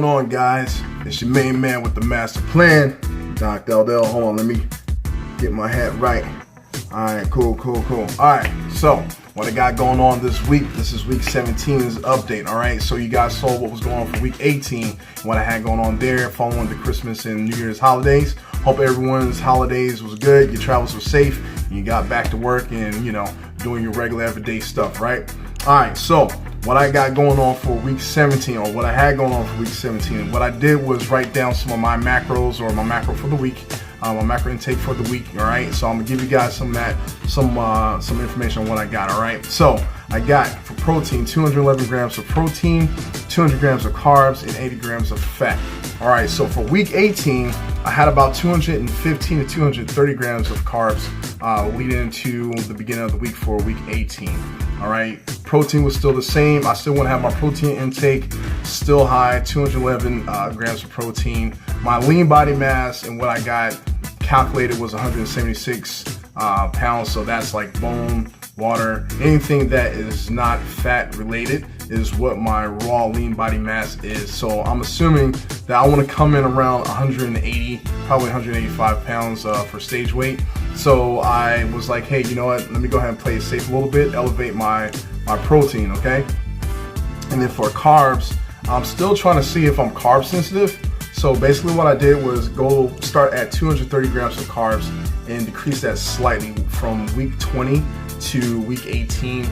What's going on, guys? It's your main man with the master plan, Dr. Aldell. Hold on, let me get my hat right. Alright, cool. Alright, so what I got going on this week, this is week 17's update. Alright, so you guys saw what was going on for week 18, what I had going on there following the Christmas and New Year's holidays. Hope everyone's holidays was good, your travels were safe, and you got back to work and, doing your regular everyday stuff, right? Alright, so what I got going on for week 17, or what I had going on for week 17, what I did was write down some of my macros, or my macro for the week, my macro intake for the week. All right, so I'm gonna give you guys some information on what I got. All right, so I got for protein 211 grams of protein, 200 grams of carbs, and 80 grams of fat. All right, so for week 18, I had about 215 to 230 grams of carbs leading into the beginning of the week for week 18. All right, protein was still the same. I still want to have my protein intake still high, 211 grams of protein. My lean body mass and what I got calculated was 176 pounds. So that's like bone, water, anything that is not fat related is what my raw lean body mass is. So I'm assuming that I want to come in around 180, probably 185 pounds for stage weight. So I was like, hey, you know what? Let me go ahead and play it safe a little bit, elevate my protein, okay? And then for carbs, I'm still trying to see if I'm carb sensitive. So basically what I did was go start at 230 grams of carbs and decrease that slightly from week 20 to week 18,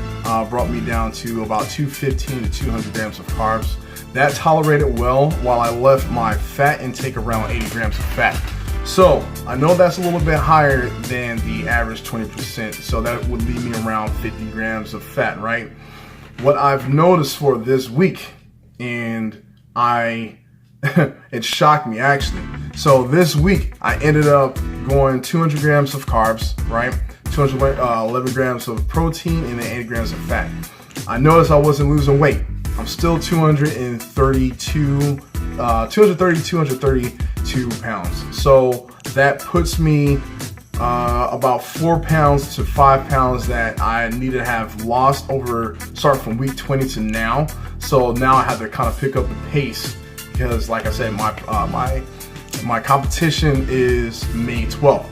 brought me down to about 215 to 200 grams of carbs. That tolerated well while I left my fat intake around 80 grams of fat. So I know that's a little bit higher than the average 20%, so that would leave me around 50 grams of fat, right? What I've noticed for this week, and it shocked me actually. So this week I ended up going 200 grams of carbs, right? 211 grams of protein and then 80 grams of fat. I noticed I wasn't losing weight. I'm still 232 pounds. So that puts me about 4 pounds to 5 pounds that I need to have lost over starting from week 20 to now. So now I have to kind of pick up the pace because, like I said, my competition is May 12th.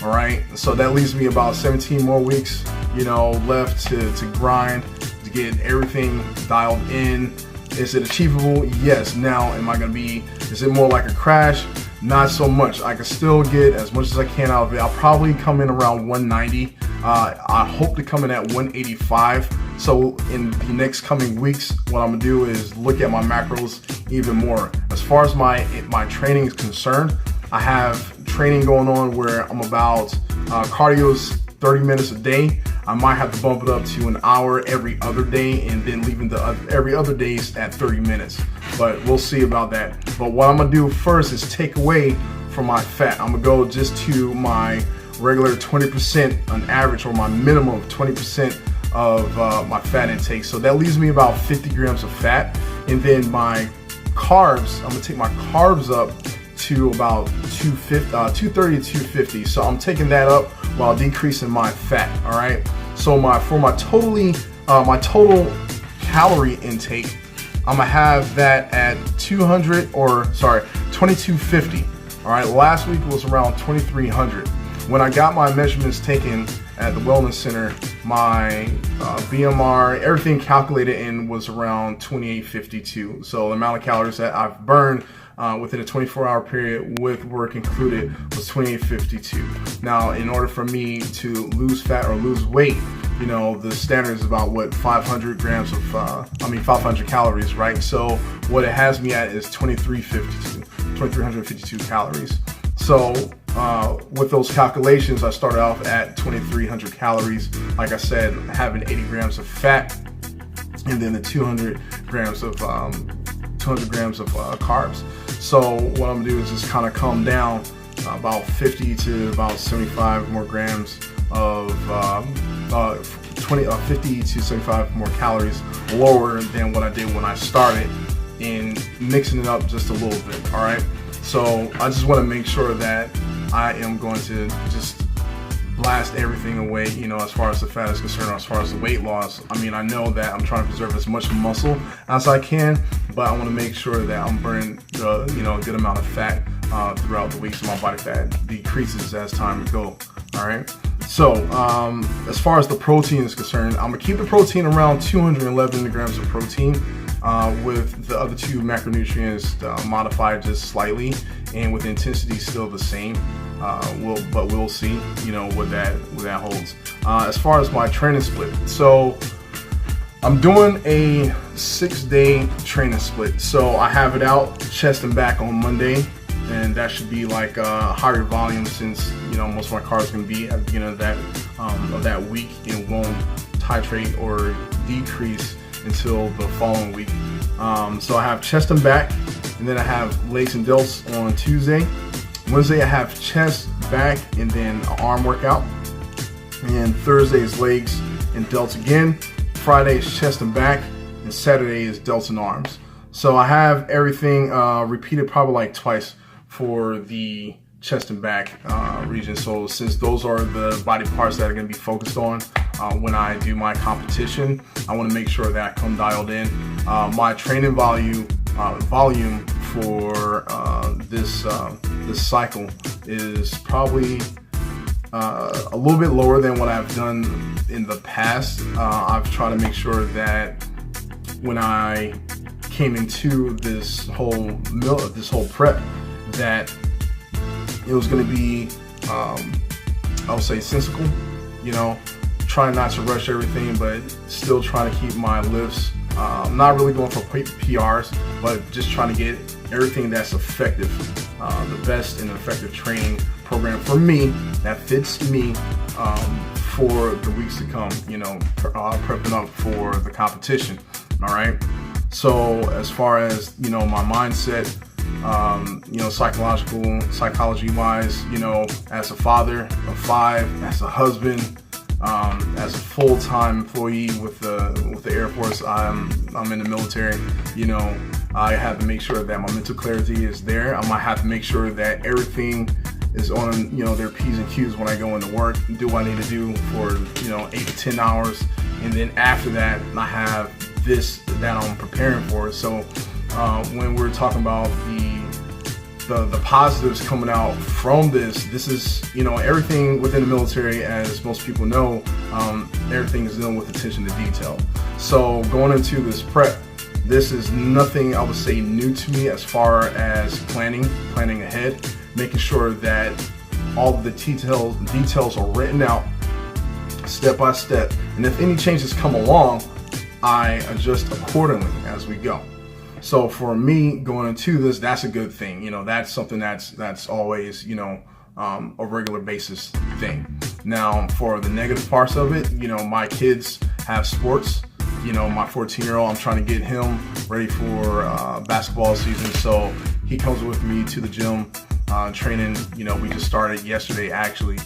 All right, so that leaves me about 17 more weeks, left to grind, to get everything dialed in. Is it achievable? Yes. Now, is it more like a crash? Not so much. I can still get as much as I can out of it. I'll probably come in around 190. I hope to come in at 185. So in the next coming weeks, what I'm gonna do is look at my macros even more. As far as my training is concerned, I have training going on where I'm about cardio's 30 minutes a day. I might have to bump it up to an hour every other day and then leaving every other days at 30 minutes. But we'll see about that. But what I'm gonna do first is take away from my fat. I'm gonna go just to my regular 20% on average, or my minimum of 20% of my fat intake. So that leaves me about 50 grams of fat. And then my carbs, I'm gonna take my carbs up to about 230 to 250. So I'm taking that up while decreasing my fat. All right. So my total calorie intake, I'm gonna have that at 2250. All right. Last week it was around 2300. When I got my measurements taken at the wellness center, my BMR, everything calculated in was around 2852. So the amount of calories that I've burned within a 24-hour period with work included was 2852. Now, in order for me to lose fat or lose weight, the standard is about 500 calories, right? So what it has me at is 2352 calories. So with those calculations, I started off at 2,300 calories. Like I said, having 80 grams of fat, and then the 200 grams of carbs. So what I'm gonna do is just kind of come down about 50 to about 75 more grams of 50 to 75 more calories lower than what I did when I started, and mixing it up just a little bit. All right. So I just want to make sure that I am going to just blast everything away, as far as the fat is concerned, or as far as the weight loss. I mean, I know that I'm trying to preserve as much muscle as I can, but I want to make sure that I'm burning a good amount of fat throughout the week, so my body fat decreases as time goes. All right. So as far as the protein is concerned, I'm gonna keep the protein around 211 grams of protein, with the other two macronutrients modified just slightly, and with intensity still the same. But we'll see, what that holds. As far as my training split, so I'm doing a 6-day training split. So I have it out chest and back on Monday, and that should be like a higher volume, since most of my carbs going to be at the beginning of that week, and won't titrate or decrease until the following week. So I have chest and back, and then I have legs and delts on Tuesday. Wednesday I have chest, back, and then an arm workout. And Thursday is legs and delts again. Friday is chest and back, and Saturday is delts and arms. So I have everything repeated probably like twice for the chest and back region. So since those are the body parts that are going to be focused on when I do my competition, I want to make sure that I come dialed in. My training volume for this cycle is probably a little bit lower than what I've done in the past. I've tried to make sure that when I came into this whole prep, that it was going to be, I would say, sensical. Trying not to rush everything, but still trying to keep my lifts. I'm not really going for PRs, but just trying to get everything that's effective, the best and effective training program for me that fits me for the weeks to come. Prepping up for the competition. All right. So as far as my mindset, psychology wise, as a father of 5, as a husband, as a full-time employee with the Air Force, I'm in the military. I have to make sure that my mental clarity is there. I might have to make sure that everything is on their P's and Q's when I go into work. Do what I need to do for 8 to 10 hours, and then after that I have this that I'm preparing for. So when we're talking about the positives coming out from this is everything within the military, as most people know, everything is done with attention to detail. So going into this prep, this is nothing I would say new to me as far as planning ahead, making sure that all of the details are written out step by step, and if any changes come along, I adjust accordingly as we go. So for me going into this, that's a good thing. That's something that's always, a regular basis thing. Now for the negative parts of it, my kids have sports. My 14-year-old, I'm trying to get him ready for basketball season. So he comes with me to the gym, training. We just started yesterday actually,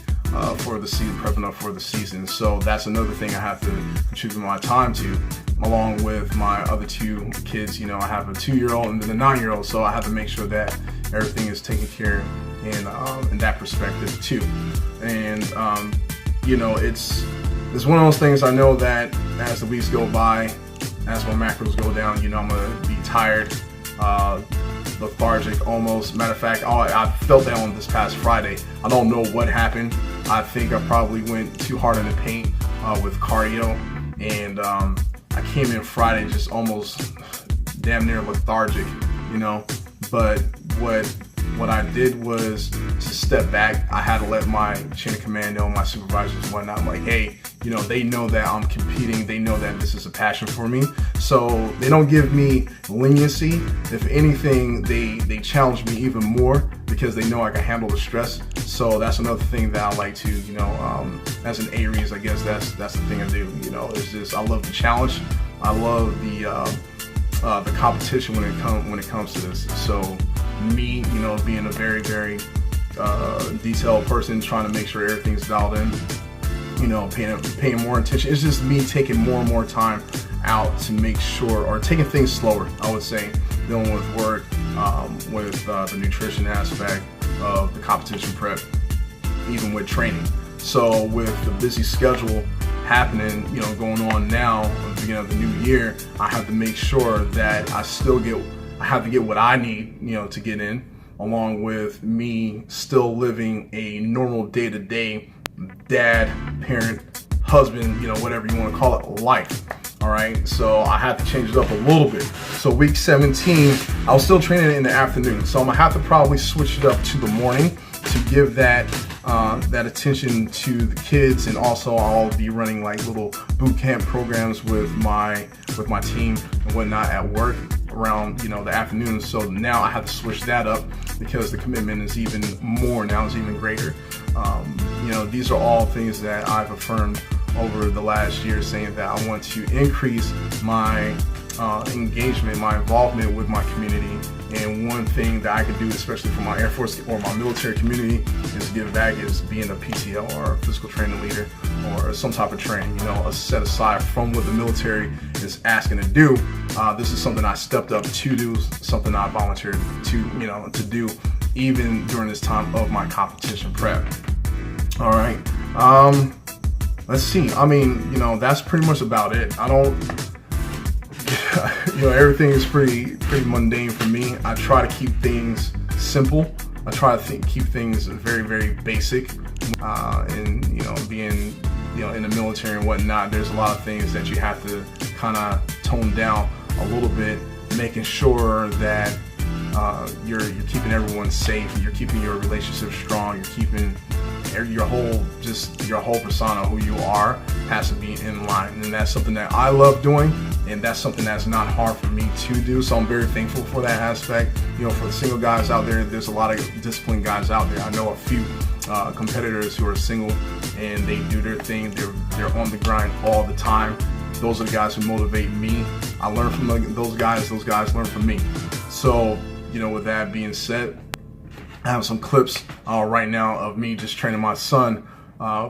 for the season, prepping up for the season. So that's another thing I have to contribute my time to, along with my other 2 kids. I have a 2-year-old and then a 9-year-old, so I have to make sure that everything is taken care in that perspective too. And it's one of those things. I know that as the weeks go by, as my macros go down, I'm gonna be tired, lethargic almost. Matter of fact, I felt that on this past Friday. I don't know what happened. I think I probably went too hard in the paint with cardio, and I came in Friday just almost damn near lethargic, But what I did was to step back. I had to let my chain of command know, my supervisors and whatnot. I'm like, hey, they know that I'm competing. They know that this is a passion for me. So they don't give me leniency. If anything, they challenge me even more, because they know I can handle the stress. So that's another thing that I like to, as an Aries, I guess that's the thing I do. It's just, I love the challenge. I love the competition when it comes to this. So me, being a very, very detailed person, trying to make sure everything's dialed in, paying more attention. It's just me taking more and more time out to make sure, or taking things slower, I would say, dealing with work, with the nutrition aspect of the competition prep, even with training. So with the busy schedule happening, going on now at the beginning of the new year, I have to make sure that I have to get what I need, to get in, along with me still living a normal day-to-day dad, parent, husband, whatever you want to call it, life. All right, so I have to change it up a little bit. So week 17, I was still training in the afternoon, so I'm gonna have to probably switch it up to the morning to give that attention to the kids, and also I'll be running like little boot camp programs with my team and whatnot at work around the afternoon. So now I have to switch that up because the commitment is even more now, it's even greater. These are all things that I've affirmed over the last year, saying that I want to increase my engagement, my involvement with my community. And one thing that I could do, especially for my Air Force or my military community, is to give back, is being a PTL or a physical training leader or some type of training, set aside from what the military is asking to do. This is something I stepped up to do, something I volunteered to do even during this time of my competition prep. All right. Let's see. That's pretty much about it. I don't, everything is pretty mundane for me. I try to keep things simple. I try to keep things very, very basic. And being in the military and whatnot, there's a lot of things that you have to kind of tone down a little bit, making sure that you're keeping everyone safe, you're keeping your relationship strong, you're keeping your whole persona, who you are, has to be in line. And that's something that I love doing, and that's something that's not hard for me to do. So I'm very thankful for that aspect. For the single guys out there, there's a lot of disciplined guys out there. I know a few competitors who are single and they do their thing. They're on the grind all the time. Those are the guys who motivate me. I learn from those guys learn from me. So with that being said, I have some clips right now of me just training my son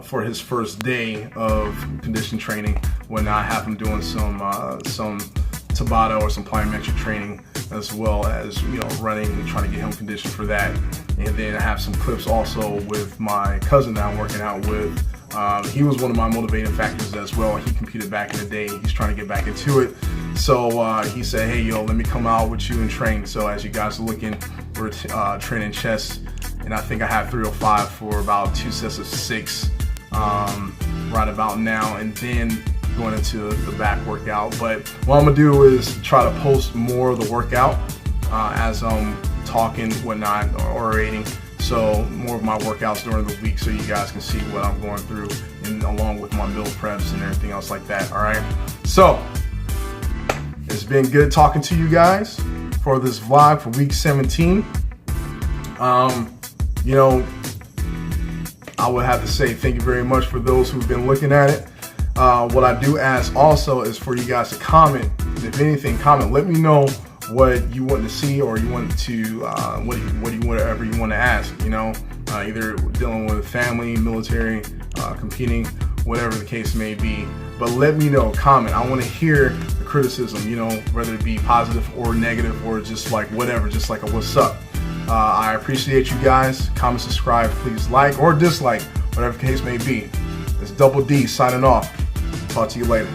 for his first day of condition training, when I have him doing some Tabata or some plyometric training, as well as running and trying to get him conditioned for that. And then I have some clips also with my cousin that I'm working out with. He was one of my motivating factors as well. He competed back in the day. He's trying to get back into it. So he said, hey, let me come out with you and train. So as you guys are looking, we're training chest, and I think I have 305 for about 2 sets of 6 right about now, and then going into the back workout. But what I'm gonna do is try to post more of the workout as I'm talking, whatnot, or orating. So more of my workouts during the week, so you guys can see what I'm going through, and along with my meal preps and everything else like that. All right. So it's been good talking to you guys for this vlog for week 17. I would have to say thank you very much for those who've been looking at it. What I do ask also is for you guys to comment. If anything, comment. Let me know what you want to see, or you want to whatever you want to ask. Either dealing with family, military, competing, whatever the case may be. But let me know. Comment. I want to hear the criticism. Whether it be positive or negative, or just like whatever, just like a what's up. I appreciate you guys. Comment, subscribe, please like or dislike, whatever the case may be. It's Double D signing off. Talk to you later.